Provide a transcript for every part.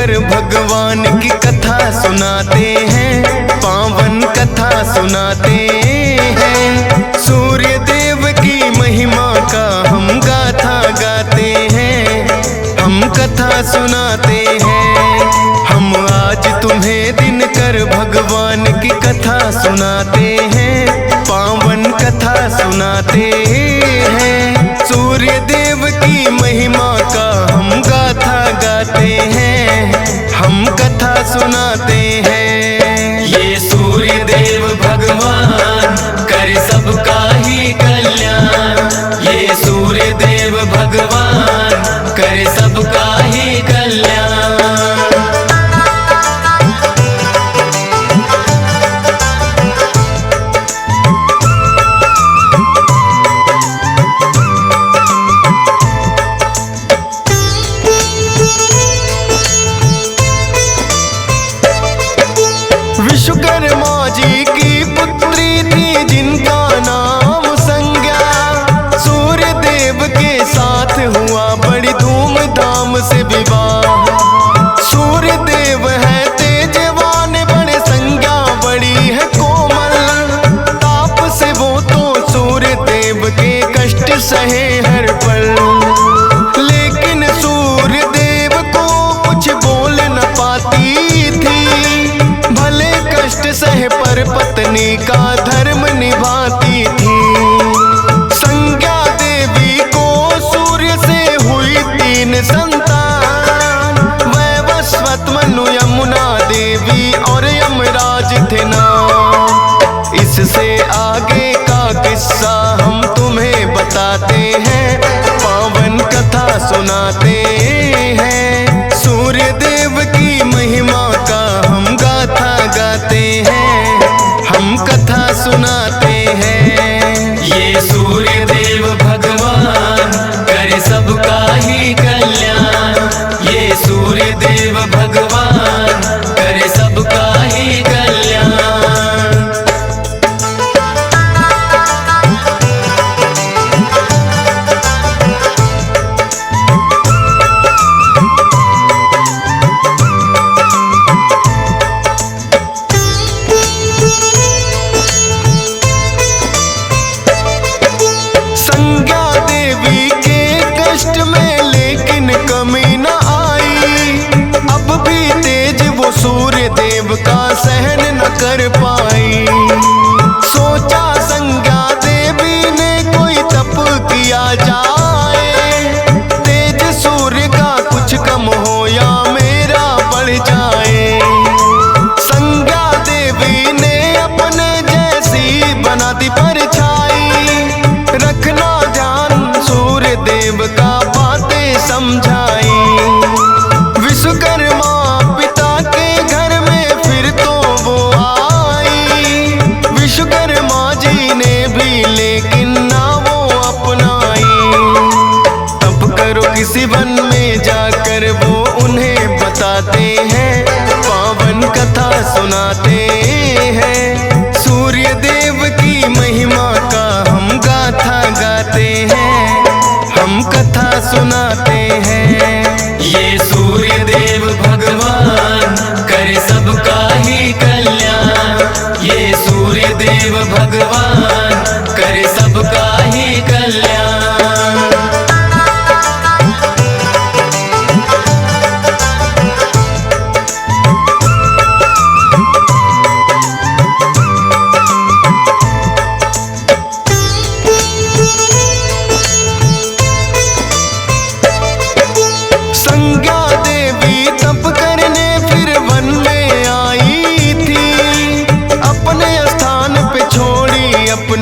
मिलकर भगवान की कथा सुनाते हैं, पावन कथा सुनाते हैं। सूर्य देव की महिमा का हम गाथा गाते हैं, हम कथा सुनाते हैं। हम आज तुम्हें दिनकर भगवान की कथा सुनाते हैं, पावन कथा सुनाते हैं। सूर्य देव की महिमा का हम गाथा गाते हैं, हम कथा सुनाते हैं। ये सूर्य देव भगवान करे सबका ही कल्याण, ये सूर्य देव भगवान करे सबका ही कल्याण। विश्वकर्मा जी की पुत्री थी जिनका नाम संज्ञा, सूर्य देव के साथ हुआ बड़ी धूमधाम से विवाह। सूर्य देव है तेजवान बड़े, संज्ञा बड़ी है कोमल। ताप से वो तो सूर्य देव के कष्ट सहे हर पल, लेकिन सूर्य देव को कुछ बोल न पाती थी। भले कष्ट सह पर पत्नी का धर्म निभाती थी। संज्ञा देवी को सूर्य से हुई 3 संतान, वैवस्वत, मनु, यमुना देवी और यमराज थे नाम। इससे आगे का किस्सा हम तुम्हें बताते हैं, पावन कथा सुनाते हैं। सूर्य देव की महिमा का हम गाथा गाते हैं, हम कथा सुनाते हैं। ये सूर्य देव भगवान करे सबका ही कल्याण, ये सूर्य देव भगवान करे सबका ही कल्याण। संज्ञा देवी के कष्ट में लेकिन कमी न आई। अब भी तेज वो सूर्य देव का सहन न कर पाई। सोचा संज्ञा देवी ने कोई तप किया जाए, तेज सूर्य का कुछ कम हो या मेरा बढ़ जाए। संज्ञा देवी ने अपने जैसी बना दी परछाई, रखना ध्यान सूर्य देव का बातें समझाई। विश्वकर्मा पिता के घर में फिर तो वो आई। विश्वकर्मा जी ने भी लेकिन ना वो अपनाई। तप करो किसी वन में जाकर वो उन्हें बताते हैं, पावन कथा सुनाते हैं। सूर्य देव की महिमा का हम गाथा गाते हैं, हम कथा सुनाते हैं। ये सूर्य देव भगवान करे सबका ही कल्याण, ये सूर्य देव भगवान करे सबका ही कल्याण। संज्ञा देवी तप करने फिर वन में आई थी। अपने स्थान पे छोड़ी अपनी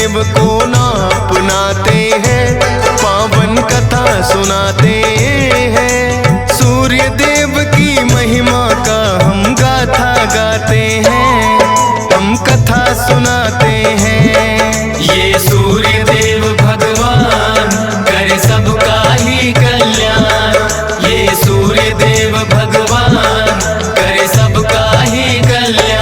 देव को ना अपनाते हैं, पावन कथा सुनाते हैं। सूर्य देव की महिमा का हम गाथा गाते हैं, हम कथा सुनाते हैं। ये सूर्य देव भगवान करे सबका ही कल्याण। ये सूर्य देव भगवान करे सबका ही कल्याण।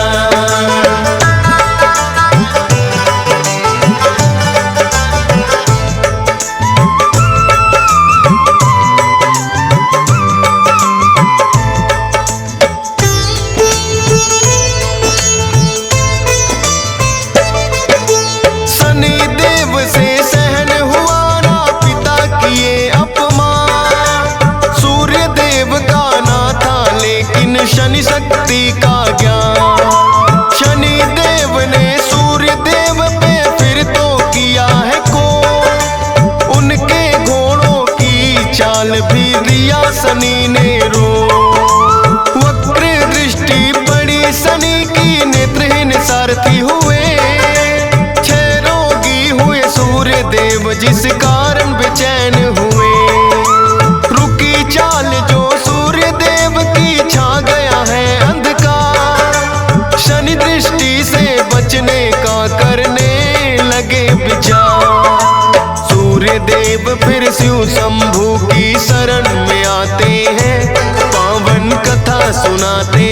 शनि शक्ति का ज्ञान, शनि देव ने सूर्य देव पे फिर तो किया है को, उनके घोड़ों की चाल भी दिया शनि ने रो। वक्र दृष्टि पड़ी शनि की, नेत्रहीन सारथी हुए, 6 रोगी हुए सूर्य देव जिस कारण बेचैन हुए। रुकी चाल जो सूर्य देव की, छा गया है अंधकार, शनि दृष्टि से बचने का करने लगे विचार। सूर्य देव फिर शिव शंभू की शरण में आते हैं, पावन कथा सुनाते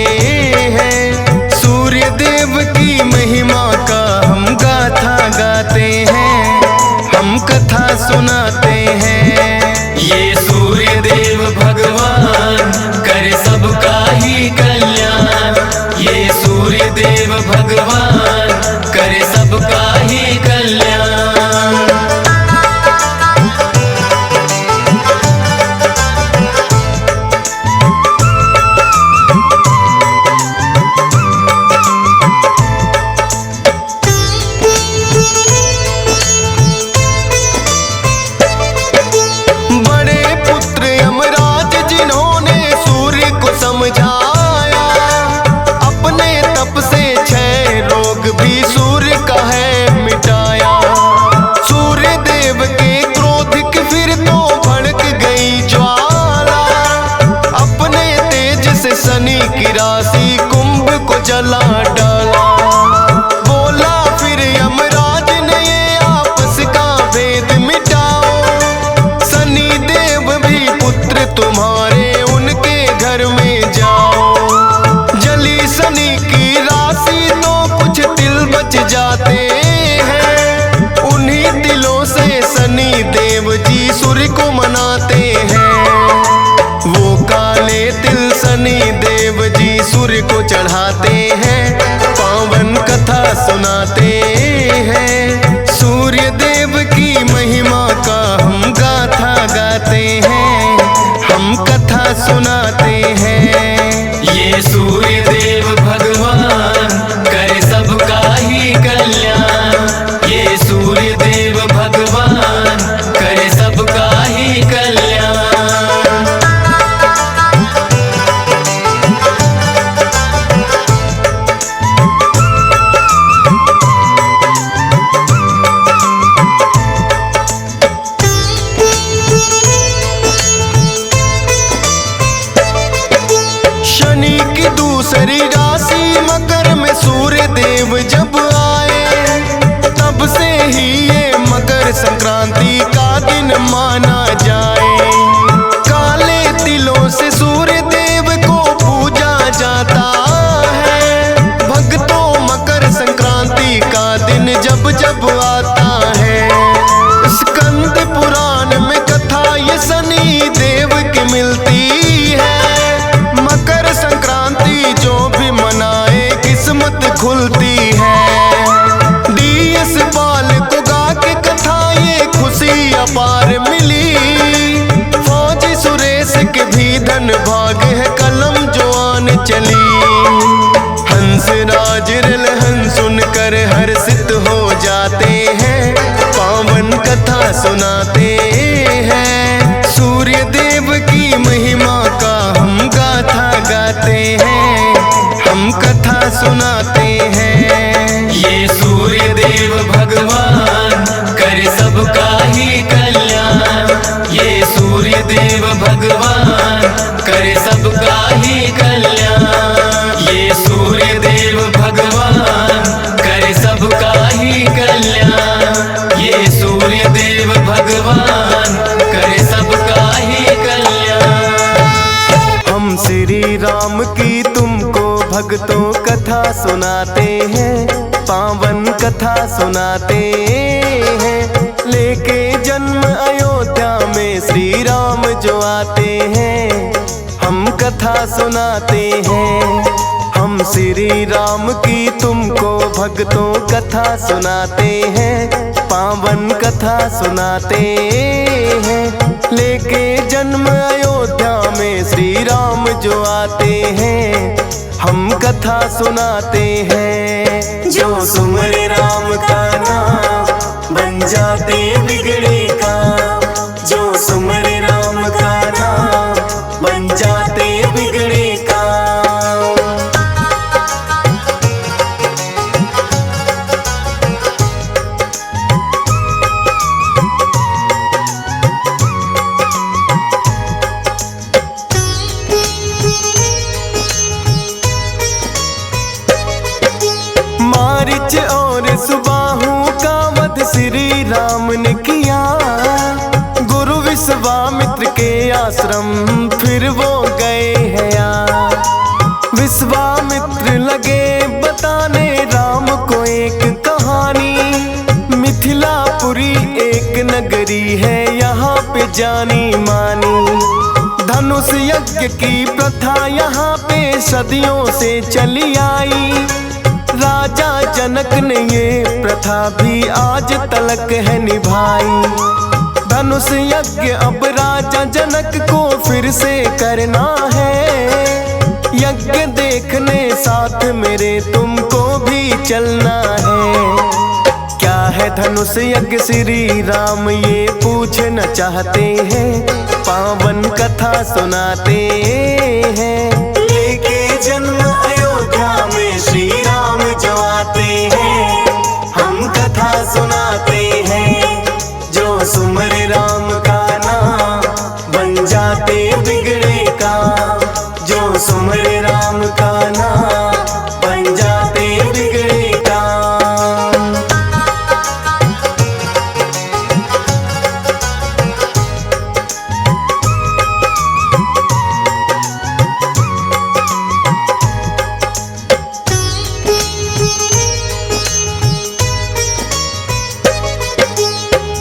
हैं। सूर्य देव की महिमा का हम गाथा गाते हैं, हम कथा सुनाते हैं। ये सूर्य देव भगवान करे सबका ही कल्याण। ये सूर्य देव भगवान करे सबका ही कल्याण। समझाया अपने तप से 6 रोग भी सूर्य का है मिटाया। सूर्य देव के क्रोध की फिर तो भड़क गई ज्वाला, अपने तेज से शनि की राशि कुंभ को जला डाला। बोला फिर यमराज ने ये आपस का भेद मिटाओ, शनि देव भी पुत्र तुम्हारे उनके घर में जाओ। जली शनि की राशि तो कुछ तिल बच जाते हैं, उन्हीं तिलों से शनि देव जी सूर्य को मनाते हैं। वो काले तिल शनि देव जी सूर्य को चढ़ाते हैं, पावन कथा सुनाते हैं। सूर्य देव की महिमा का हम गाथा गाते हैं, हम कथा सुनाते हैं। ये सूर्य देव भगवान करे सबका ही कल्याण। ये सूर्य देव भगवान करे सबका ही कल्याण। शनि की दूसरी राशि मकर में सूर्य देव जब आए, तब से ही ये मकर संक्रांति का दिन माना जाए। काले तिलों से सूर्य देव को पूजा जाता है, भक्तों मकर संक्रांति का दिन जब जब आता है। स्कंद पुराण में कथा ये शनि देव की मिलती है, मकर संक्रांति जो भी मनाए किस्मत खुलती है। डीएस पाल को गा के कथा ये खुशी अपार मिली, फौजी सुरेश के भी धन भाग है कलम जो आन चली। हंस राज रलहन सुनकर हर्षित हो जाते हैं, पावन कथा सुनाते हैं। सूर्य देव की महिमा का हम गाथा गाते हैं, हम कथा सुनाते हैं। ये सूर्य देव भगवान ही कल्याण। ये सूर्य देव भगवान करे सबका ही कल्याण। ये सूर्य देव भगवान करे सबका ही कल्याण। ये सूर्य देव भगवान करे सबका ही कल्याण। हम श्री राम की तुमको भक्तों कथा सुनाते हैं, पावन कथा सुनाते हैं। लेके जन्म अयोध्या में श्री राम जो आते हैं, हम कथा सुनाते हैं। हम श्री राम की तुमको भक्तों कथा सुनाते हैं, पावन कथा सुनाते हैं। लेके जन्म अयोध्या में श्री राम जो आते हैं, हम कथा सुनाते हैं। जो सुमरे राम का नाम बन जाते बिगड़े काम। जो सुमरे राम का नाम बन जाते बिगड़े काम। मारीच और सुबाहु का वध श्री राम ने किया। गुरु विश्वामित्र के आश्रम फिर वो गए हैं यार। विश्वामित्र लगे बताने राम को एक कहानी। मिथिलापुरी एक नगरी है यहाँ पे जानी मानी। धनुष यज्ञ की प्रथा यहाँ पे सदियों से चली आई। राजा जनक ने ये प्रथा भी आज तलक है निभाई। धनुष यज्ञ अब राजा जनक को फिर से करना है। यज्ञ देखने साथ मेरे तुमको भी चलना है। क्या है धनुष यज्ञ श्री राम ये पूछना चाहते हैं, पावन कथा सुनाते हैं। लेके जन्म अयोध्या में श्री राम जो आते हैं, हम कथा सुनाते हैं। जो सुमरे राम का नाम बन जाते बिगड़े काम। जो सुमरे राम का नाम बन जाते बिगड़े काम।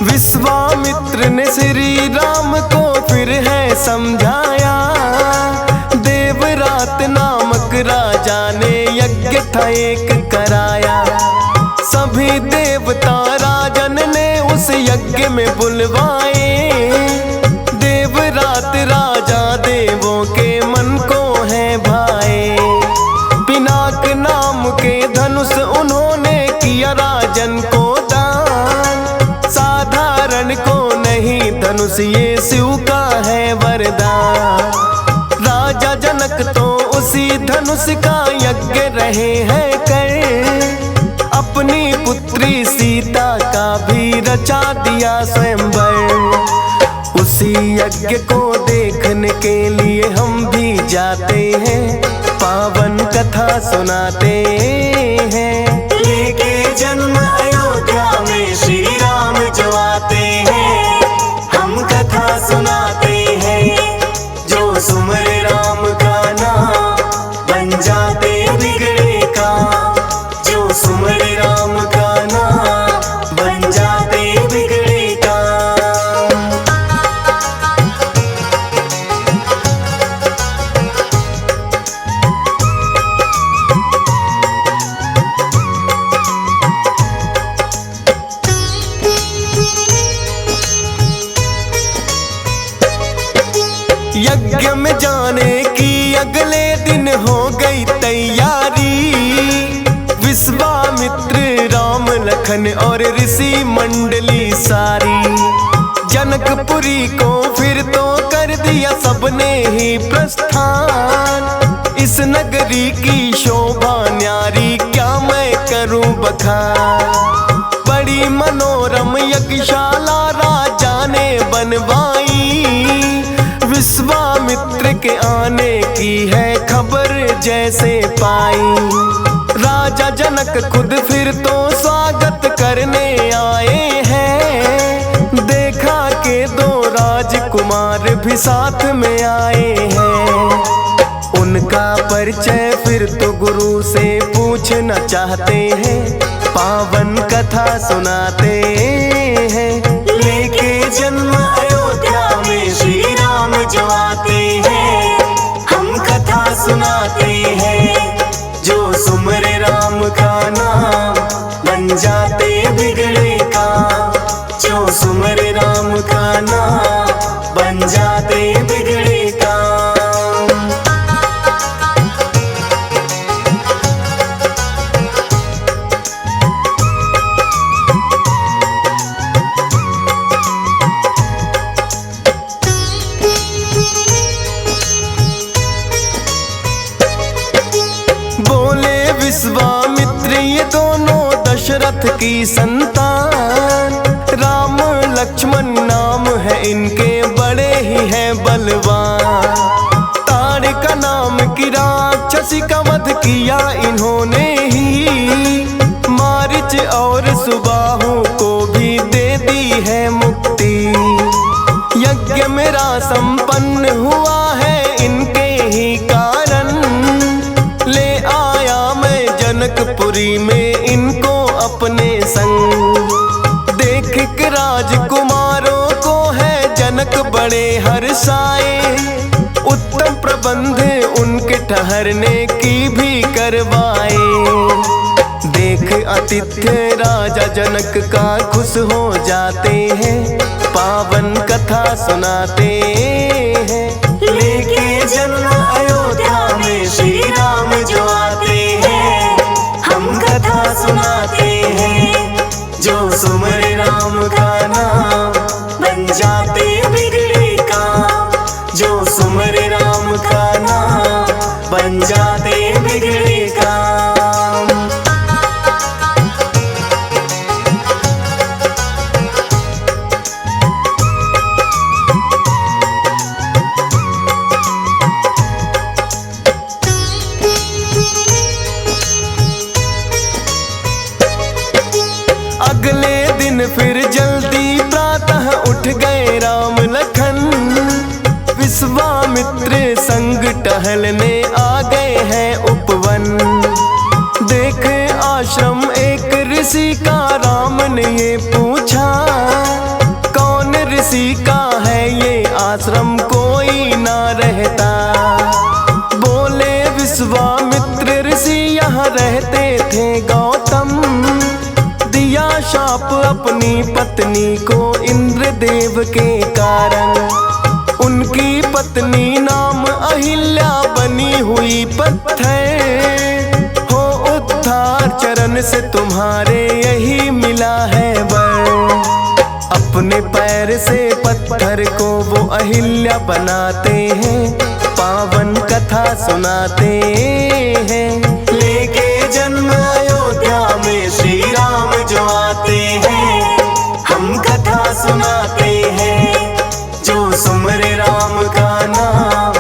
विश्वामित्र ने श्री राम को फिर है समझाया। देवरात नामक राजा ने यज्ञ था एक कराया। सभी देवता राजन ने उस यज्ञ में बुलवाए। देवरात राजा देवों के मन को है भाए। पिनाक नाम के धनुष उन्होंने किया राजन को को नहीं धनुष ये शिव का है वरदान। राजा जनक तो उसी धनुष का यज्ञ रहे हैं कर। अपनी पुत्री सीता का भी रचा दिया स्वयंवर। उसी यज्ञ को देखने के लिए हम भी जाते हैं, पावन कथा सुनाते हैं। लेके जन्म अयोध्या में श्री राम जो आते हैं, हम कथा सुनाते हैं। जो सुमरे राम का नाम बन जाते बिगड़े काम। जो सुमरे राम का नाम बन जाते बिगड़े काम। यज्ञ में जाने की अगले दिन हो गई तैयारी। विश्वामित्र राम लखन और ऋषि मंडली सारी। जनकपुरी को फिर तो कर दिया सबने ही प्रस्थान। इस नगरी की शोभा न्यारी क्या मैं करूं बखान। बड़ी मनोरम यज्ञशाला राजा ने बनवाई। विश्वामित्र के आने की है खबर जैसे पाई, राजा जनक खुद फिर तो स्वागत करने आए हैं। देखा के दो राजकुमार भी साथ में आए हैं। उनका परिचय फिर तो गुरु से पूछना चाहते हैं, पावन कथा सुनाते हैं। लेके जन्म अयोध्या में श्री राम जो आते हैं, हम कथा सुनाते हैं। जो सुमरे राम का नाम बन जाते बिगड़े काम, जो सुमरे राम का नाम बन जाते बिगड़े काम। विश्वामित्र ये दोनों दशरथ की संतान, राम लक्ष्मण नाम है इनके, बड़े ही हैं बलवान। ताड़का नाम की राक्षसी का वध किया इन्होंने ही, मारीच और सुबाहु को भी दे दी है मुक्ति। यज्ञ मेरा संपन्न हुआ है इनके ही कारण, ले आया मैं जनकपुरी में इनको अपने संग। देख के राजकुमारों को है जनक बड़े हर्षाए, उत्तम प्रबंध उनके ठहरने की भी करवाए। देख आतिथ्य राजा जनक का खुश हो जाते हैं, पावन कथा सुनाते हैं। लेके जन्म अयोध्या में श्री राम जो आते हैं, हम कथा सुनाते हैं। जो सुमरे राम का नाम बन जाते बिगड़े काम, जो सुमरे राम का नाम बन जाते बिगड़े काम। अगले दिन फिर जल्दी प्रातः उठ गए राम लखन, विश्वामित्र संग टहलने आ गए हैं उपवन। देख आश्रम एक ऋषि का, राम ने ये पूछा, कौन ऋषि का है ये आश्रम, कोई ना रहता। बोले विश्वामित्र ऋषि यहाँ रहते थे गौतम, दिया शाप अपनी पत्नी को इंद्रदेव के कारण। उनकी पत्नी नाम अहिल्या बनी हुई पत्थर, हो उद्धार चरण से तुम्हारे यही मिला है वर। अपने पैर से पत्थर को वो अहिल्या बनाते हैं, पावन कथा सुनाते हैं। लेके जन्म अयोध्या में श्री राम जो आते हैं, हम कथा सुनाते हैं। जो सुमरे राम का नाम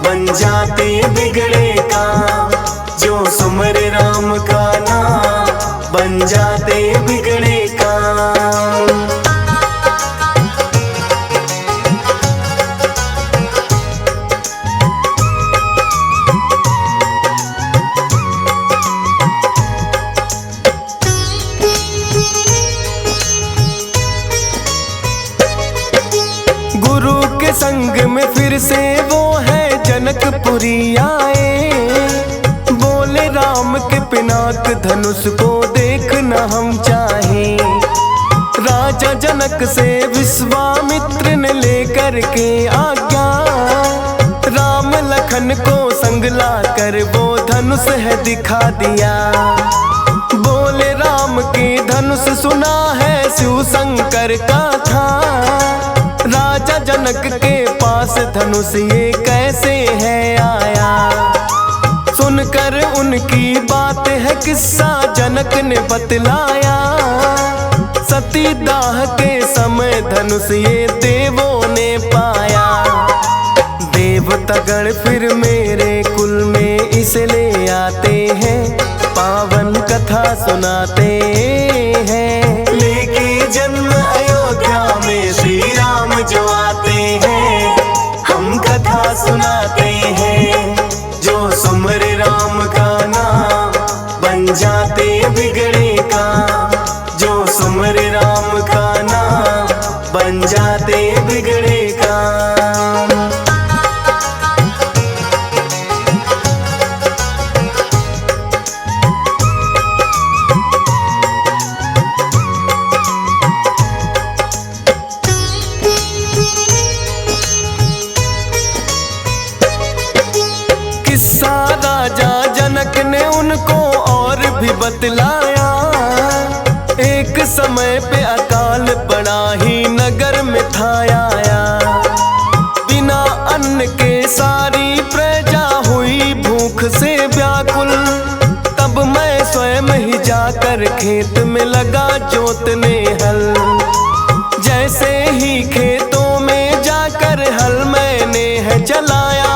बन जाते बिगड़े काम, जो सुमरे राम का नाम बन जाते बिगड़े काम। गुरु के संग में फिर से वो है जनकपुरी आए। बोले राम के पिनाक धनुष को देखना हम चाहें। राजा जनक से विश्वामित्र ने लेकर के आज्ञा, राम लखन को संग लाकर वो धनुष है दिखा दिया। बोले राम की धनुष सुना है शिव शंकर का था, राजा जनक के पास धनुष ये कैसे है आया। सुनकर उनकी बात है किस्सा जनक ने बतलाया, सती दाह के समय धनुष ये देवों ने पाया। देवतागण फिर मेरे कुल में इसलिए आते हैं, पावन कथा सुनाते हैं। लेके जन्म अयोध्या में श्री राम जो आते हैं, हम कथा सुनाते हैं। जो सुमरे राम का नाम बन जाते बिगड़े काम, जो सुमरे राम का नाम बन जाते बिगड़े काम। किस्सा राजा जनक ने उनको और भी बतलाया। एक समय पे अकाल पड़ा ही नगर में था आया। बिना अन्न के सारी प्रजा हुई भूख से व्याकुल। तब मैं स्वयं ही जाकर खेत में लगा जोतने हल। जैसे ही खेतों में जाकर हल मैंने है चलाया,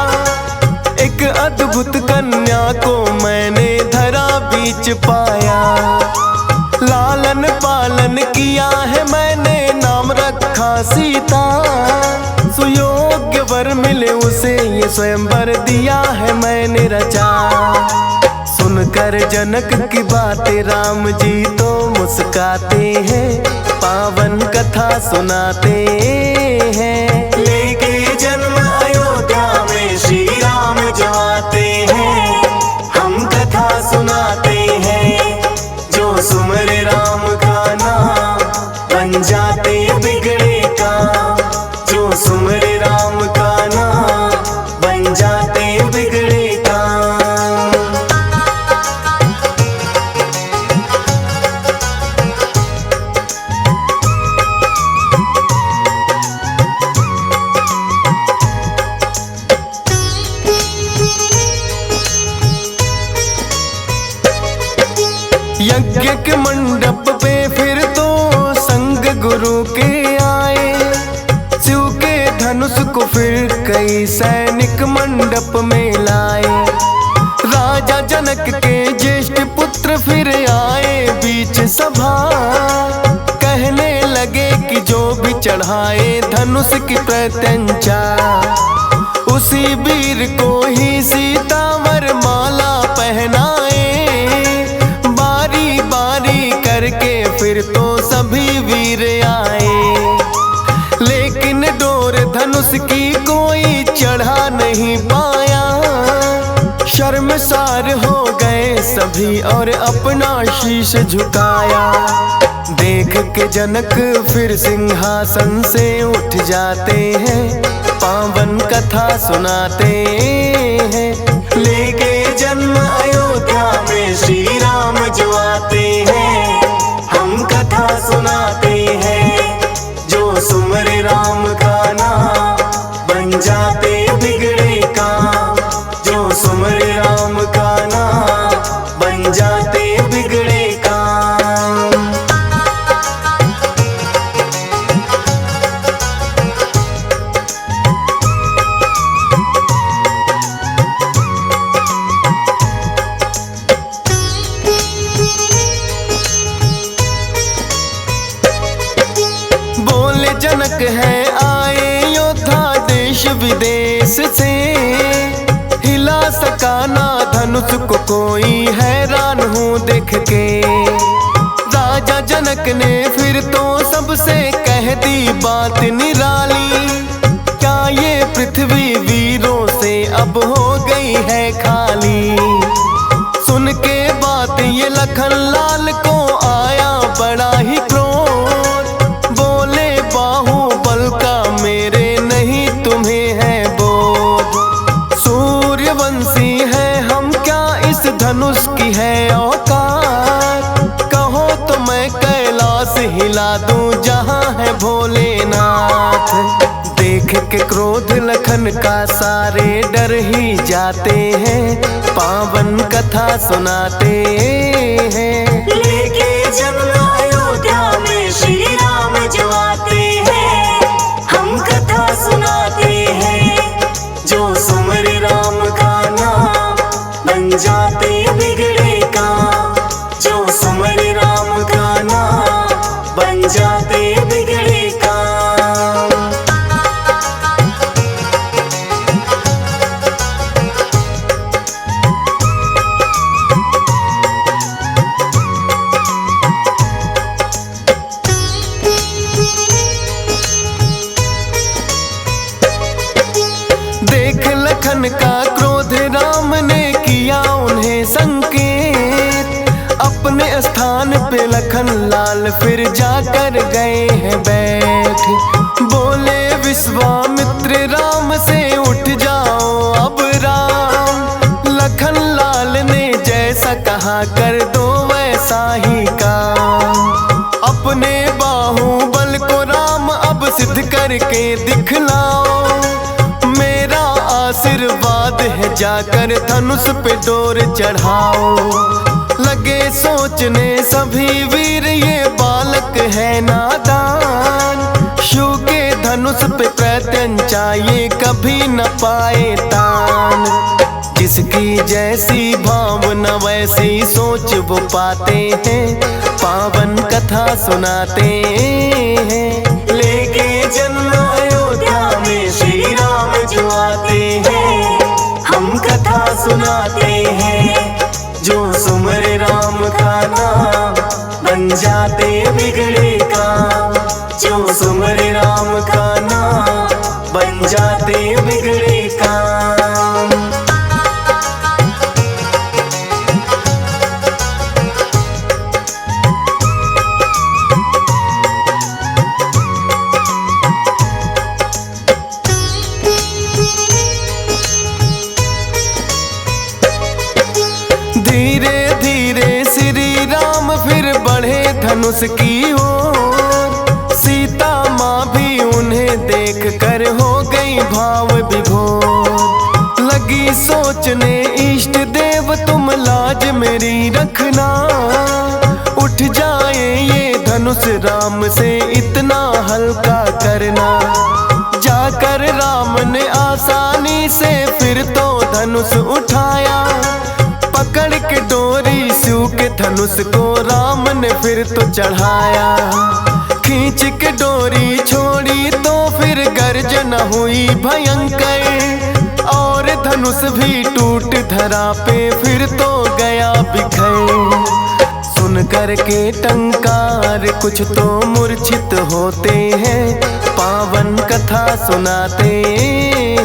एक अद्भुत कन्या को मैंने धरा बीच पाया। लालन पालन किया है मैंने, नाम रखा सीता। सुयोग्य वर मिले उसे ये स्वयंवर दिया है मैंने रचा। सुनकर जनक की बातें राम जी तो मुस्काते हैं, पावन कथा सुनाते हैं। लेके जन्म अयोध्या में श्री राम जो आते हैं, हम कथा सुनाते हैं। जो सुमरे राम का नाम बन जाते बिगड़े काम, जो सुमरे राम का नाम बन जाते बिगड़े काम। यज्ञ के मंडप पे फिर तो संग गुरु के आए। शिव के धनुष को फिर कई सैनिक मंडप में लाए। राजा जनक के ज्येष्ठ पुत्र फिर आए बीच सभा। कहने लगे कि जो भी चढ़ाए धनुष की प्रत्यंचा, उसी वीर को ही सीता वर माला पहनाए। बारी बारी करके फिर तो सभी वीर आए, लेकिन डोर धनुष की कोई चढ़ा नहीं पाया। शर्मसार हो गए सभी और अपना शीश झुकाया। देख के जनक फिर सिंहासन से उठ जाते हैं, पावन कथा सुनाते हैं। लेके जन्म अयोध्या में श्री राम जो आते हैं, हम कथा सुनाते हैं। जो सुमरे राम का नाम बन जाते बिगड़े काम, जो सुमरे राम का नाम बन जाते बिगड़े काम। बोले जनक है आए योद्धा देश विदेश से। हिला सका ना धनुष को कोई, हैरान हूँ देख के। राजा जनक ने फिर तो सबसे कह दी बात निराली। क्या ये पृथ्वी वीरों से अब हो गई है खाली। सुन के बात ये लखन लाल को आया बड़ा ही क्रोध। बोले बाहुबल का मेरे नहीं तुम्हें है बोध। सूर्यवंशी है हम, क्या इस धनुष की है औकात। कहो तो मैं कैलाश हिला दूं जहां है भोलेनाथ। देख के क्रोध लखन का सारे डर ही जाते हैं, पावन कथा सुनाते हैं। लेके जन्म अयोध्या में श्री जो आते हैं हम कथा सुनाते हैं। जो सुमरे राम का नाम बन जाते बिगड़े काम। जो सुमरे राम का नाम बन जाते बिगड़े काम। देख लखन का क्रोध राम ने किया उन्हें संकेत। अपने स्थान पे लखन लाल फिर जाकर गए हैं बैठ। बोले विश्वामित्र राम से उठ जाओ अब राम। लखन लाल ने जैसा कहा कर दो वैसा ही काम। अपने बाहुबल को राम अब सिद्ध करके दिखलाओ। मेरा आशीर्वाद है जाकर धनुष पे डोर चढ़ाओ। लगे सोचने सभी वीर ये बालक है नादान। शिव के धनुष पे प्रत्यंचा ये कभी न पाए तान। जिसकी जैसी भावना वैसी सोच वो पाते हैं। पावन कथा सुनाते हैं। लेके जन्म अयोध्या में श्री राम जो आते हैं हम कथा सुनाते हैं। जो सुमरे राम का नाम बन जाते बिगड़े काम। जो सुमरे राम का नाम बन जाते बिगड़े काम। धीरे धीरे श्री राम फिर बढ़े धनुष की ओर। सीता माँ भी उन्हें देख कर हो गई भाव विभोर। लगी सोचने इष्ट देव तुम लाज मेरी रखना। उठ जाए ये धनुष राम से इतना हल्का करना। जाकर राम ने आसानी से फिर तो धनुष उठाया। पकड़ के डोरी शिव के धनुष को राम ने फिर तो चढ़ाया। खींच के डोरी छोड़ी तो फिर गर्जन हुई भयंकर। और धनुष भी टूट धरा पे फिर तो गया बिखर। सुन कर के टंकार कुछ तो मूर्छित होते हैं। पावन कथा सुनाते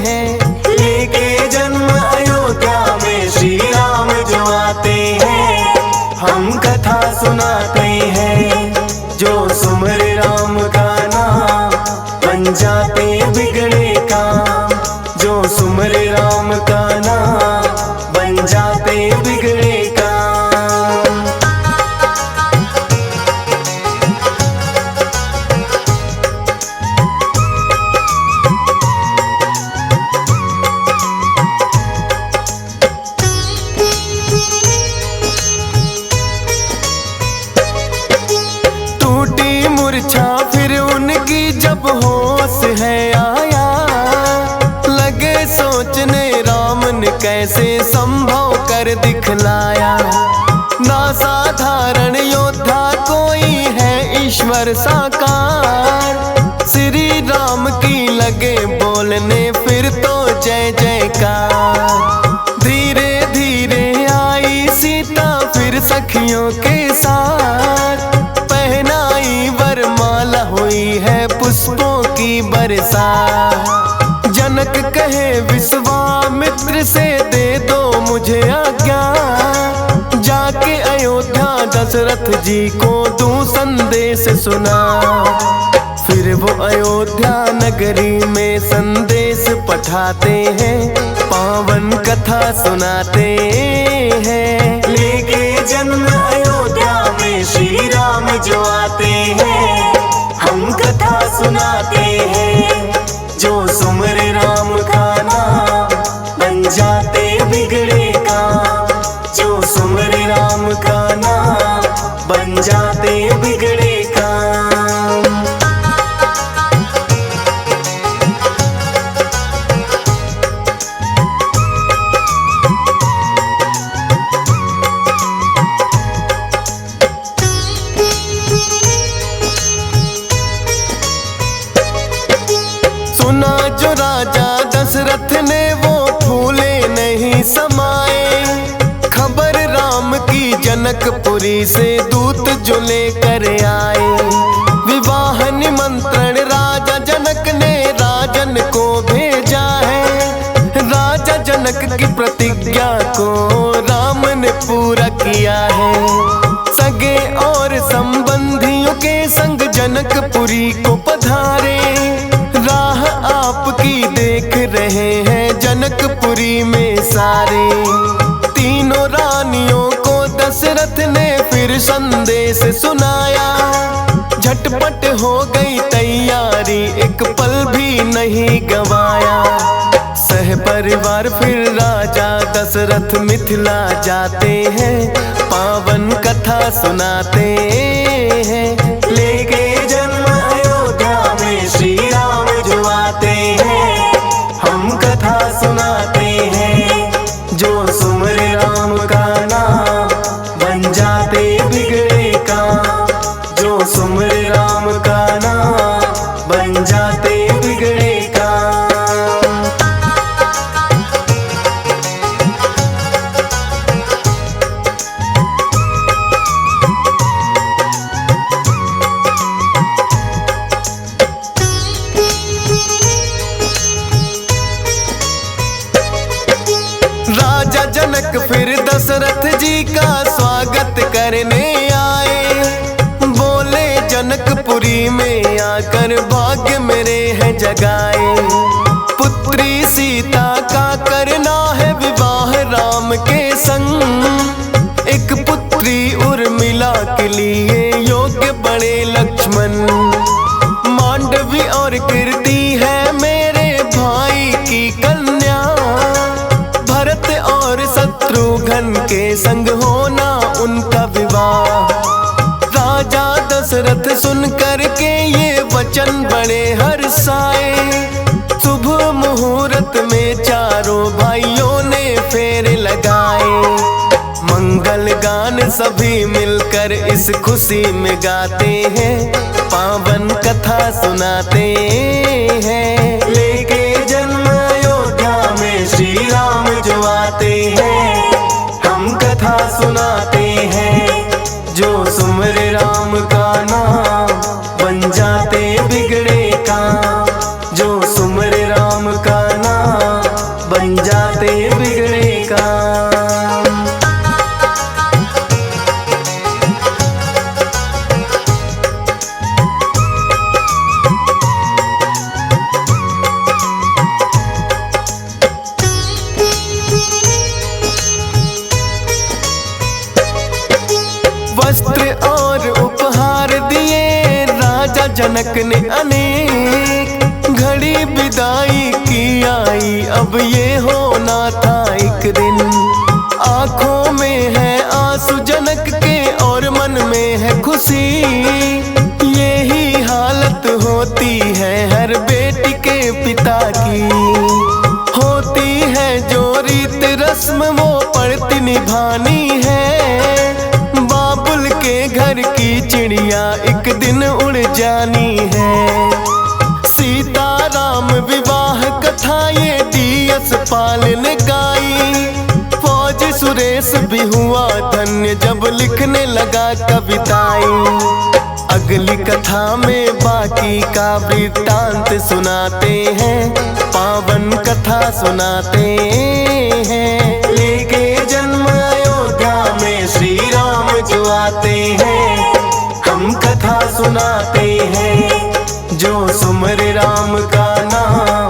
हैं। लेके जन्म अयोध्या में श्री राम जो आते हैं हम कथा सुनाते हैं। जो सुमरे राम का नाम बन जाते बिगड़े काम। जो सुमरे राम का नाम बन जाते बिगड़े काम। टूटी मूर्छा फिर उनकी जब होश है आया। लगे सोचने राम ने कैसे संभव कर दिखलाया। ना साधारण योद्धा कोई है ईश्वर साकार। श्री राम की लगे बोलने फिर तो जय जयकार। धीरे धीरे आई सीता फिर सखियों के साथ। पहनाई वरमाला हुई है पुष्पों की बरसात। जनक कहे विश्वामित्र से दे दो मुझे आज्ञा। जाके अयोध्या दशरथ जी को दूं संदेश सुना। फिर वो अयोध्या नगरी में संदेश पठाते हैं। पावन कथा सुनाते हैं। लेके जन्म अयोध्या में श्री राम जो आते हैं हम कथा सुनाते हैं। जो सुमरे राम का नाम बन जाते बिगड़े काम। जो सुमरे राम का नाम बन जाते बिगड़े काम। जो राजा दशरथ ने वो फूले नहीं समाए। खबर राम की जनकपुरी से दूत जो लेकर आए। विवाह निमंत्रण राजा जनक ने राजन को भेजा है। राजा जनक की प्रतिज्ञा को राम ने पूरा किया है। सगे और संबंधियों के संग जनकपुरी को पधारे। राह आपकी देख रहे हैं जनकपुरी में सारे। तीनों रानियों को दशरथ ने फिर संदेश सुनाया। झटपट हो गई तैयारी, एक पल भी नहीं गवाया। सह परिवार फिर राजा दशरथ मिथिला जाते हैं। पावन कथा सुनाते हैं। लेके जन्म अयोध्या में श्री राम जो आते हैं। हम कथा सुनाते हैं। जो सुमरे राम का नाम बन जाते बिगड़े काम। जो सुमरे राम का नाम बन जाते बिगड़े काम। राजा जनक फिर दशरथ जी का स्वागत करने आए। बोले जनकपुरी में आकर भाग्य मेरे है जगाए। पुत्री सीता का करना है विवाह राम के संग। एक पुत्री उर्मिला के लिए योग्य बड़े लक्ष्मण। मांडवी और कीर्ति है मेरे भाई की कन्या। भरत और शत्रुघ्न के संग होना उनका विवाह। राजा दशरथ सुन कर के ये वचन बड़े हर्षाए। शुभ मुहूर्त में चारों भाइयों ने फेरे लगाए। मंगल गान सभी मिलकर इस खुशी में गाते हैं। पावन कथा सुनाते हैं। लेके जन्म अयोध्या में श्री राम जो आते हैं। हम कथा सुनाते हैं। जो सुमरे राम का नाम बन जाते बिगड़े काम। जो सुमरे राम का नाम बन जाते बिगड़े काम। वस्त्र और उपहार दिए राजा जनक ने अनेक। घड़ी विदाई की आई, अब ये होना था एक दिन। आंखों में है आंसू जनक के और मन में है खुशी। यही हालत होती है हर बेटी के पिता की। होती है जो रीत रस्म वो पड़ती निभानी है। बाबुल के घर की चिड़िया एक दिन उड़ जानी है। सीता राम विवाह कथा ये DS पाल ने गाई। फौज सुरेश भी हुआ धन्य जब लिखने लगा कविताएं। अगली कथा में बाकी का वृत्तांत सुनाते हैं। पावन कथा सुनाते हैं। लेके जन्म अयोध्या में श्री राम जो आते हैं। हम कथा सुनाते हैं। जो सुमरे राम का नाम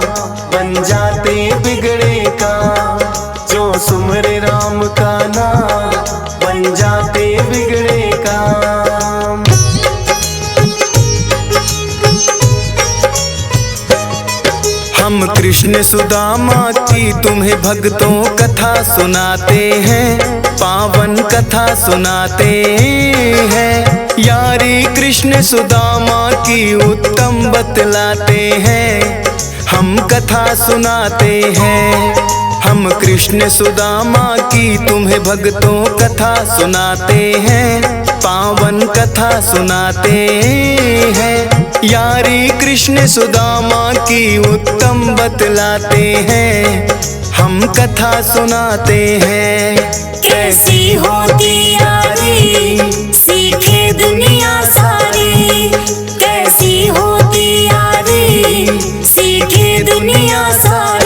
बन जाते बिगड़े काम। जो सुमरे राम का नाम बन जाते बिगड़े काम। हम कृष्ण सुदामा की तुम्हें भक्तों कथा सुनाते हैं। पावन कथा सुनाते हैं। यारी कृष्ण सुदामा की उत्तम बतलाते हैं। हम कथा सुनाते हैं। हम कृष्ण सुदामा की तुम्हें भक्तों कथा सुनाते हैं। पावन कथा सुनाते हैं। यारी कृष्ण सुदामा की उत्तम बतलाते हैं, हम कथा सुनाते हैं। कैसी होती यारी सीखे दुनिया सारी, कैसी होती यारी सीखे दुनिया सारी।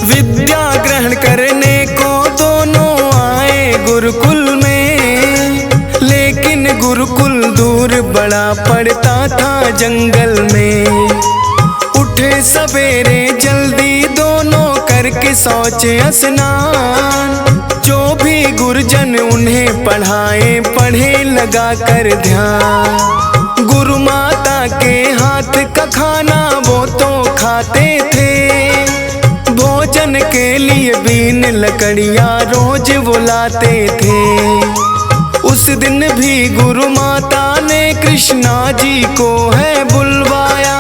विद्या ग्रहण करने को दोनों आए गुरुकुल में, लेकिन गुरुकुल दूर बड़ा पड़ता था जंगल में। उठे सवेरे जल्दी दोनों करके शौच स्नान, जो भी गुरुजन उन्हें पढ़ाए पढ़े लगा कर ध्यान। गुरु माता के हाथ का खाना वो तो खाते थे, भोजन के लिए बीन लकड़ियाँ रोज वो लाते थे। उस दिन भी गुरु माता ने कृष्णा जी को है बुलवाया,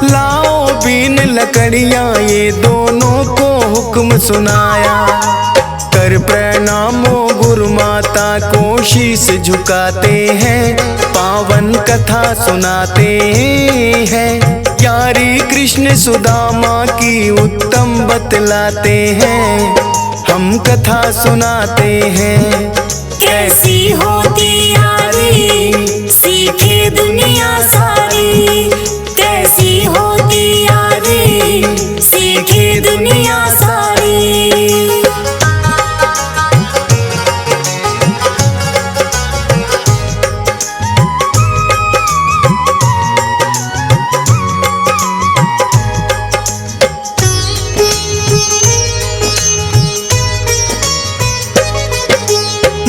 लाओ बीन लकड़ियाँ ये दोनों को हुक्म सुनाया। कर प्रणामो गुरु माता को शीश झुकाते हैं, पावन कथा सुनाते हैं। यारी कृष्ण सुदामा की उत्तम बतलाते हैं, हम कथा सुनाते हैं। कैसी होती यारी सीखे दुनिया सारी, कैसी होती यारी सीखे दुनिया सारी।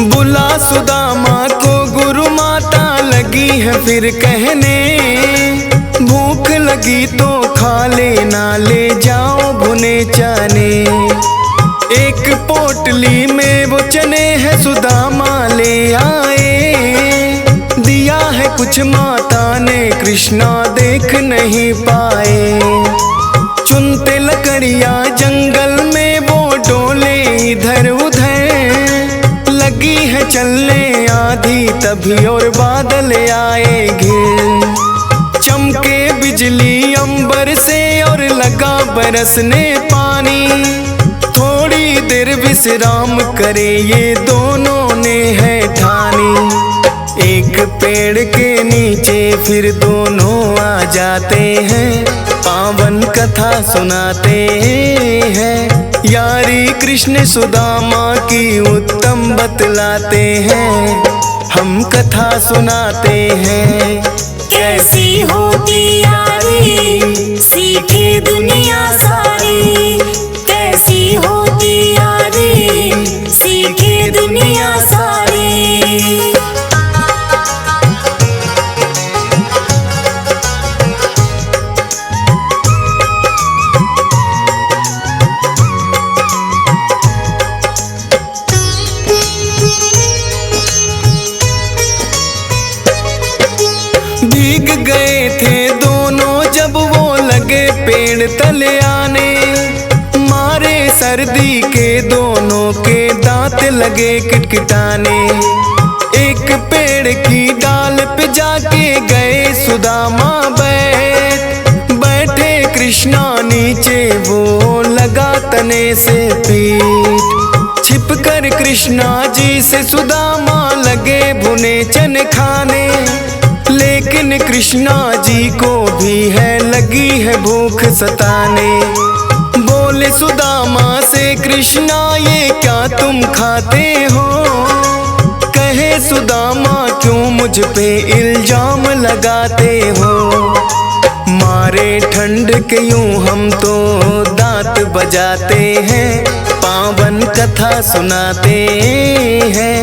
बुला सुदामा को गुरु माता लगी है फिर कहने, भूख लगी तो खा लेना ले जाओ भुने चने। एक पोटली में वो चने है सुदामा ले आए, दिया है कुछ माता ने कृष्णा देख नहीं पाए। चुनते लकड़ियाँ जंगल में वो डोले इधर उधर, लगी है चलने आधी तभी और बादल आए घिर। चमके बिजली अंबर से और लगा बरसने पानी, थोड़ी देर विश्राम करे ये दोनों ने है ठानी। एक पेड़ के नीचे फिर दोनों आ जाते हैं, पावन कथा सुनाते हैं। यारी कृष्ण सुदामा की उत्तम बतलाते हैं, हम कथा सुनाते हैं। कैसी होती यारी सीखे दुनिया सारी, कैसी होती यारी सीखे दुनिया सारी। भीग गए थे दोनों जब वो लगे पेड़ तले आने, मारे सर्दी के दोनों के दांत लगे किटकिटाने। एक पेड़ की डाल पे जाके गए सुदामा बैठे कृष्णा नीचे वो लगा तने से पीठ। छिपकर कृष्णा जी से सुदामा लगे भुने चने खाने, लेकिन कृष्णा जी को भी है लगी है भूख सताने। बोले सुदामा से कृष्णा ये क्या तुम खाते हो, कहे सुदामा क्यों मुझ पे इल्जाम लगाते हो। मारे ठंड के यूं हम तो दांत बजाते हैं, पावन कथा सुनाते हैं।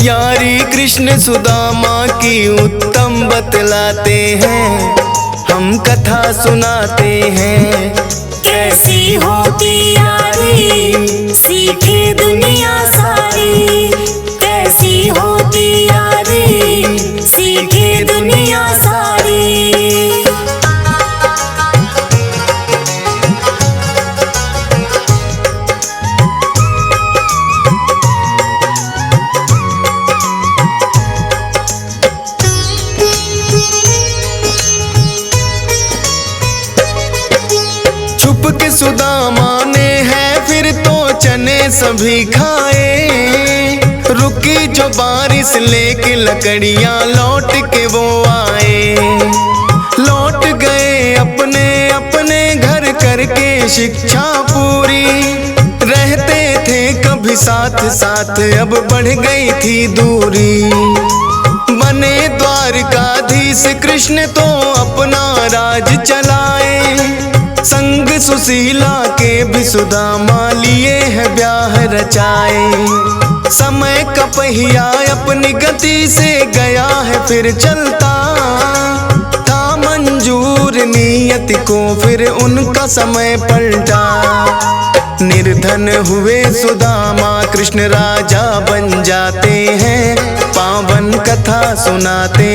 यारी कृष्ण सुदामा की उत्तम बतलाते हैं, हम कथा सुनाते हैं। कैसी होती यारी सीखे दुनिया सारी, कैसी होती यारी चुपके सुदामा ने है फिर तो चने सभी खाए। रुकी जो बारिश लेके लकड़ियां लौट के वो आए। लौट गए अपने अपने घर करके शिक्षा पूरी। रहते थे कभी साथ साथ अब बढ़ गई थी दूरी। बने द्वारकाधीश कृष्ण तो अपना राज चलाए। संग सुशीला के भी सुदामा लिए है ब्याह रचाए। समय का पहिया अपनी गति से गया है फिर चलता। था मंजूर नियति को फिर उनका समय पलटा। निर्धन हुए सुदामा कृष्ण राजा बन जाते हैं। पावन कथा सुनाते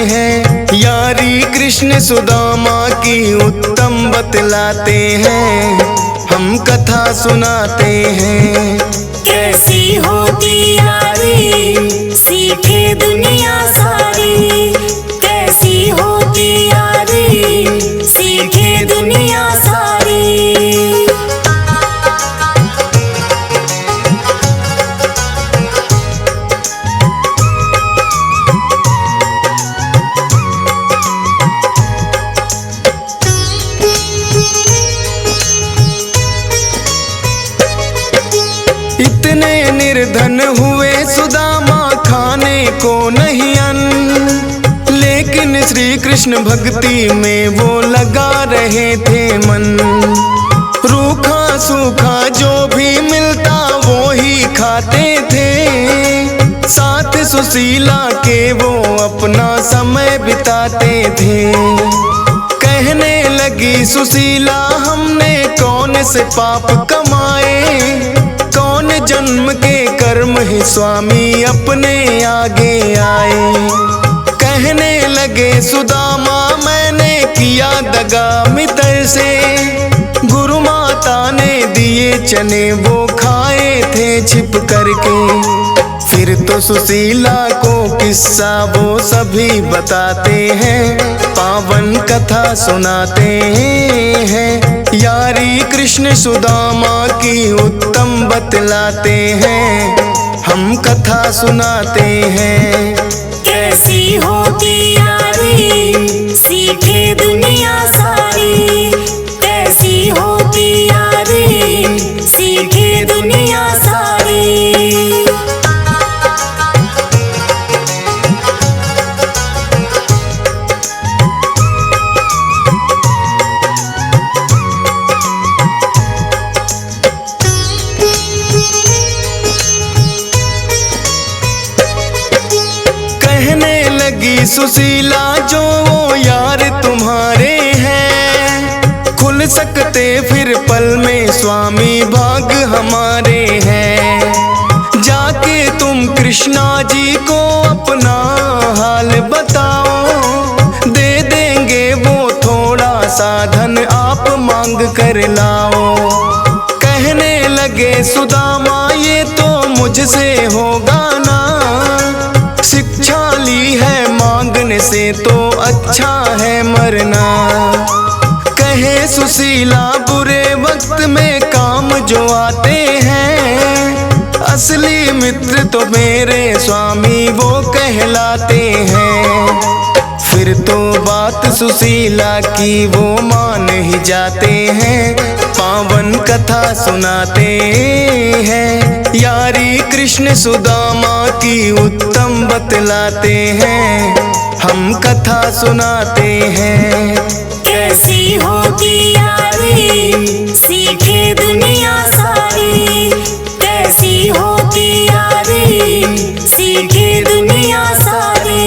हैं। यारी कृष्ण सुदामा की उत्तम बतलाते हैं। हम कथा सुनाते हैं। कैसी होती यारी सीखे दुनिया सारी। कैसी होती यारी सीखे दुनिया सारी। इतने निर्धन हुए सुदामा खाने को नहीं अन्न। लेकिन श्री कृष्ण भक्ति में वो लगा रहे थे मन। रूखा सूखा जो भी मिलता वो ही खाते थे। साथ सुशीला के वो अपना समय बिताते थे। कहने लगी सुशीला हमने कौन से पाप कमाए। कौन जन्म के कर्म ही स्वामी अपने आगे आए। कहने लगे सुदामा मैंने किया दगा मित्र से। गुरु माता ने दिए चने वो खाए थे छिप करके। फिर तो सुशीला को किस्सा वो सभी बताते हैं। पावन कथा सुनाते हैं। यारी कृष्ण सुदामा की उत्तम बतलाते हैं। हम कथा सुनाते हैं। कैसी होती यारी सीखे दुनिया सारी। कैसी होती यारी सीखे दुनिया सारी। कहने लगी सुशीला जो वो यार तुम्हारे हैं। खुल सकते फिर पल में स्वामी भाग हमारे हैं। जाके तुम कृष्णा जी को अपना हाल बताओ। दे देंगे वो थोड़ा सा धन आप मांग कर लाओ। कहने लगे सुदामा ये तो मुझसे होगा ना। शिक्षा ली है मांगने से तो अच्छा है मरना। कहे सुशीला बुरे वक्त में काम जो आते हैं। असली मित्र तो मेरे स्वामी वो कहलाते हैं। फिर तो बात सुशीला की वो मान ही जाते हैं। पावन कथा सुनाते हैं। यारी कृष्ण सुदामा की उत्तम बतलाते हैं। हम कथा सुनाते हैं। कैसी होती यारी सीखे दुनिया सारी। कैसी होती यारी सीखे दुनिया सारी।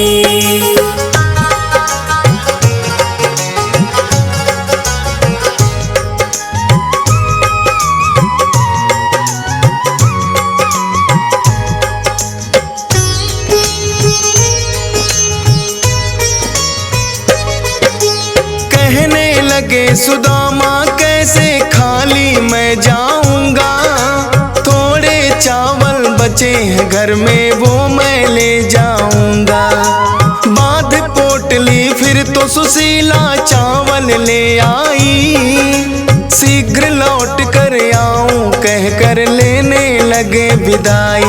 कहने लगे सुदामा कैसे खाली मैं जाऊंगा। थोड़े चावल बचे हैं घर में वो मैं ले जाऊंगा। बांध पोटली फिर तो सुशीला चावल ले आई। शीघ्र लौट कर आऊं कह कर लेने लगे विदाई।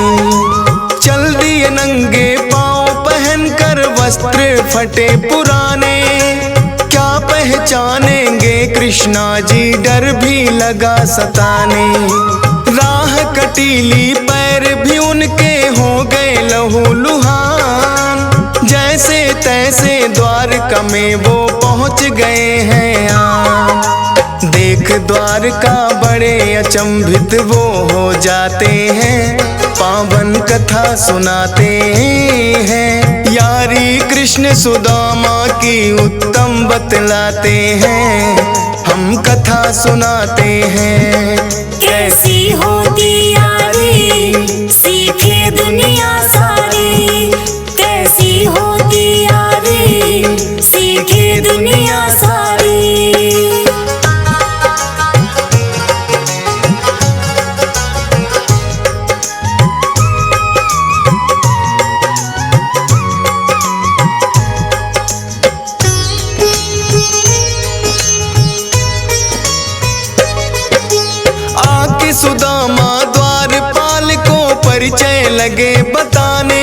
चल दिए नंगे पांव पहन कर वस्त्र फटे पुराने, क्या पहचानेंगे कृष्णा जी डर भी लगा सताने। राह कटीली पैर भी उनके हो गए लहू लुहान, जैसे तैसे द्वारका में वो पहुंच गए हैं आन। देख द्वारका बड़े अचंभित वो हो जाते हैं, पावन कथा सुनाते हैं। यारी कृष्ण सुदामा की उत्तम बतलाते हैं, हम कथा सुनाते हैं। कैसी होती यारी सीखे दुनिया सारी, कैसी होती यारी सीखे दुनिया सारी। सुदामा द्वारपाल को परिचय लगे बताने,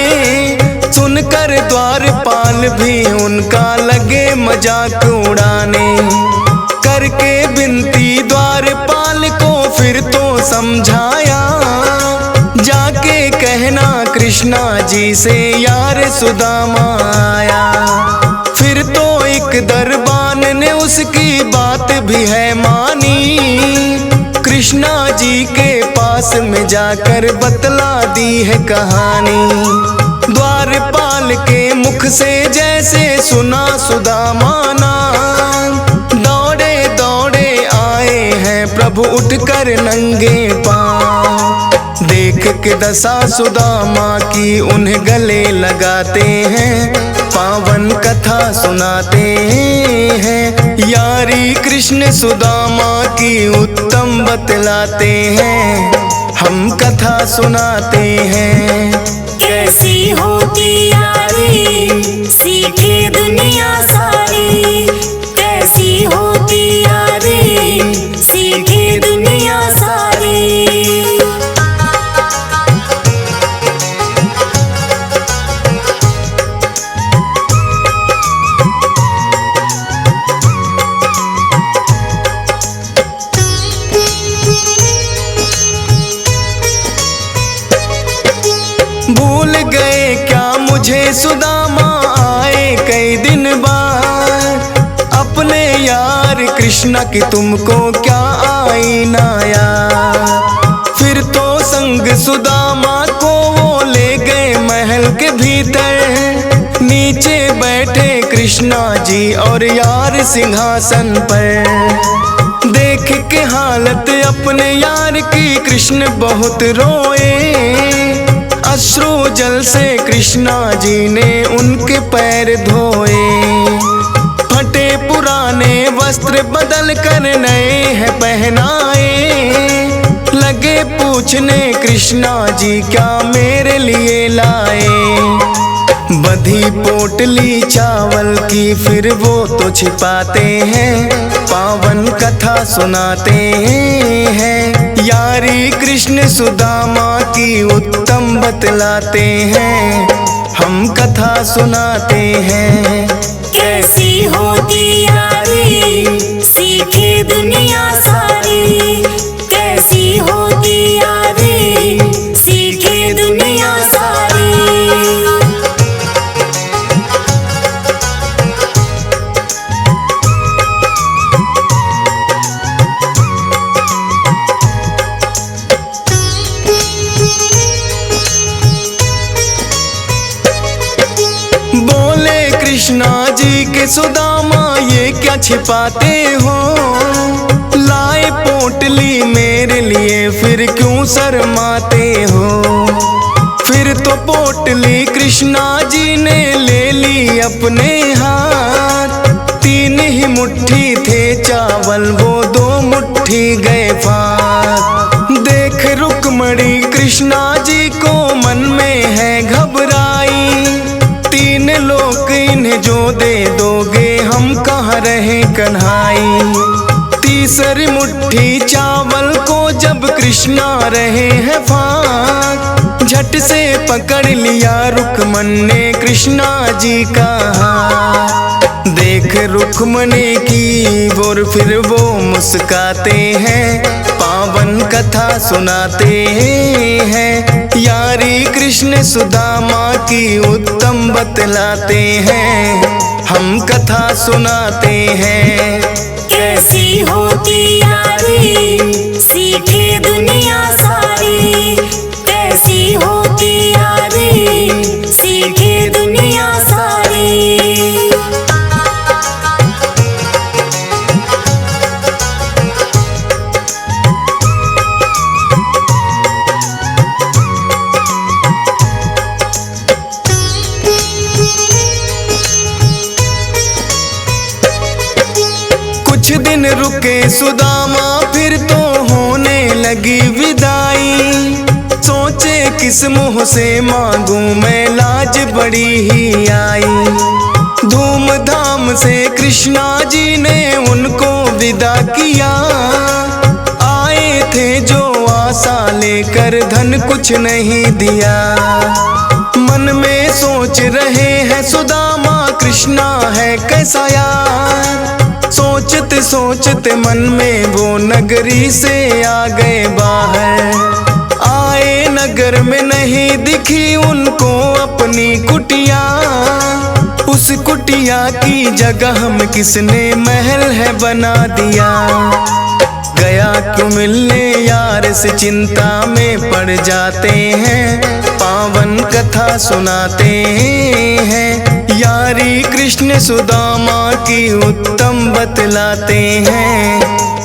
सुनकर द्वारपाल भी उनका लगे मजाक उड़ाने। करके विनती द्वारपाल को फिर तो समझाया, जाके कहना कृष्णा जी से यार सुदामा आया। फिर तो एक दरबान ने उसकी बात भी है मानी, कृष्णा जी के पास में जाकर बतला दी है कहानी। द्वारपाल के मुख से जैसे सुना सुदामा नाम, दौड़े दौड़े आए हैं प्रभु उठकर नंगे पांव। देख के दशा सुदामा की उन्हें गले लगाते हैं, पावन कथा सुनाते हैं। यारी कृष्ण सुदामा की उत्तम बतलाते हैं, हम कथा सुनाते हैं। कैसी होती यारी सीखे दुनिया सारी, कैसी होती यारी सीखे दुनिया सारी। भूल गए क्या मुझे सुदामा आए कई दिन बाद, अपने यार कृष्णा की तुमको क्या आई ना याद। फिर तो संग सुदामा को वो ले गए महल के भीतर, नीचे बैठे कृष्णा जी और यार सिंहासन पर। देख के हालत अपने यार की कृष्ण बहुत रोए, अश्रु जल से कृष्णा जी ने उनके पैर धोए। फटे पुराने वस्त्र बदल कर नए हैं पहनाए, लगे पूछने कृष्णा जी क्या मेरे लिए लाए। बधी पोटली चावल की फिर वो तो छिपाते हैं, पावन कथा सुनाते हैं। यारी कृष्ण सुदामा की उत्तम बतलाते हैं, हम कथा सुनाते हैं। कैसी होती यारी सीखे दुनिया सारी, कैसी होती यारी सीखे दुनिया सारी। कृष्णा जी के सुदामा ये क्या छिपाते हो, लाए पोटली मेरे लिए फिर क्यों शर्माते हो। फिर तो पोटली कृष्णा जी ने ले ली अपने हाथ, 3 ही मुट्ठी थे चावल वो 2 मुट्ठी गए फात। देख रुक्मणी कृष्णा जी को मन में है घबराई, 3 लोक इन्हें जो दे दोगे हम कहाँ रहे कन्हाई। तीसरी मुट्ठी चावल को जब कृष्णा रहे हैं फाक, झट से पकड़ लिया रुक्मन ने कृष्णा जी का हाथ। देख रुक्मणी की और फिर वो मुस्काते हैं, पावन कथा सुनाते हैं। यारी कृष्ण सुदामा की उत्तम बतलाते हैं, हम कथा सुनाते हैं। कैसी होती यारी सीखे दुनिया सारी, कैसी होती यारी सीखे दुनिया सारी। कुछ दिन रुके सुदामा फिर तो होने लगी विदाई, सोचे किस मुँह से मांगूं मैं लाज बड़ी ही आई। धूमधाम से कृष्णा जी ने उनको विदा किया, आए थे जो आशा लेकर धन कुछ नहीं दिया। मन में सोच रहे हैं सुदामा कृष्णा है कैसा यार, सोचते सोचते मन में वो नगरी से आ गए बाहर। आए नगर में नहीं दिखी उनको अपनी कुटिया, उस कुटिया की जगह हम किसने महल है बना दिया। गया क्यों मिलने यार से चिंता में पड़ जाते हैं, पावन कथा सुनाते हैं। यारी कृष्ण सुदामा की उत्तम बतलाते हैं,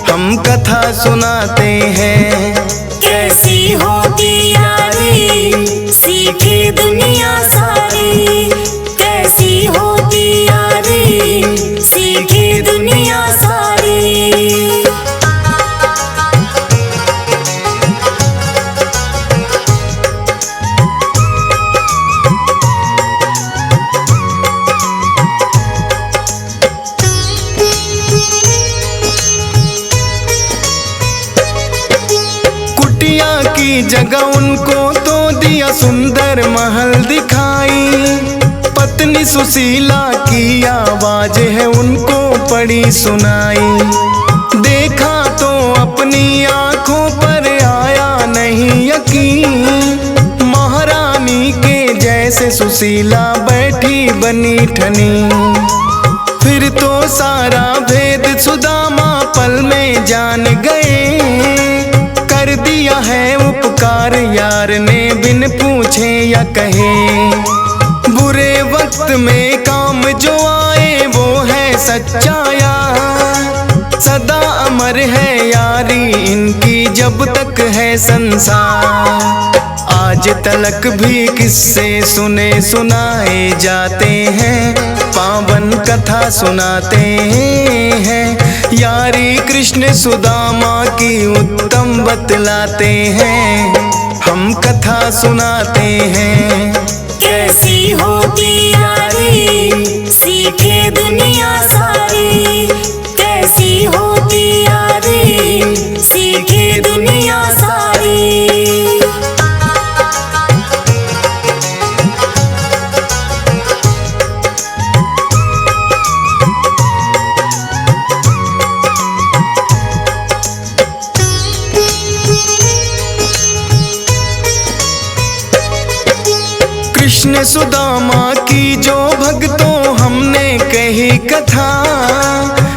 हम कथा सुनाते हैं। कैसी होती यारी सीखे दुनिया सारी, कैसी होती यारी सीखे दुनिया सारी। की जगह उनको तो दिया सुंदर महल दिखाई, पत्नी सुशीला की आवाज है उनको पड़ी सुनाई। देखा तो अपनी आंखों पर आया नहीं यकीन, महारानी के जैसे सुशीला बैठी बनी ठनी। फिर तो सारा भेद सुदामा पल में जान गए, कर दिया है उपकार यार ने बिन पूछे या कहे। बुरे वक्त में काम जो आए वो है सच्चा यार, सदा अमर है यारी इनकी जब तक है संसार। आज तलक भी किस्से सुने सुनाए जाते हैं, पावन कथा सुनाते हैं। यारी कृष्ण सुदामा की उत्तम बतलाते हैं, हम कथा सुनाते हैं। कैसी होती यारी सीखे दुनिया सारी, कैसी होती यारी सीखे दुनिया सारी। कृष्ण सुदामा की जो भक्तों हमने कही कथा,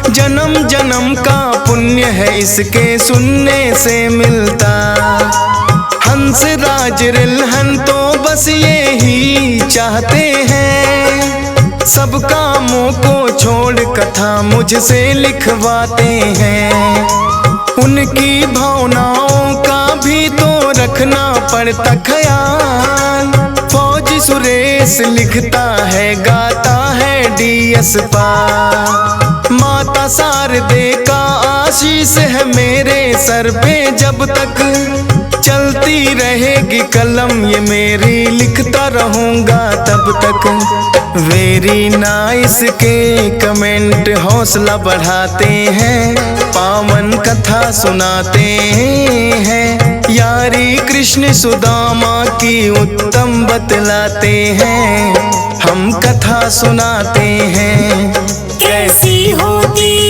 जन्म जन्म का पुण्य है इसके सुनने से मिलता। हंस राज रिलहन तो बस ये ही चाहते हैं, सब कामों को छोड़ कथा मुझसे लिखवाते हैं। उनकी भावनाओं का भी तो रखना पड़ता ख्याल, फौजी सुरेश लिखता है गाता है DS पा। माता शारदे का आशीष है मेरे सर पे जब तक, चलती रहेगी कलम ये मेरी, लिखता रहूंगा तब तक। वेरी नाइस के कमेंट हौसला बढ़ाते हैं, पावन कथा सुनाते हैं। यारी कृष्ण सुदामा की उत्तम बतलाते हैं, हम कथा सुनाते हैं। कैसी होती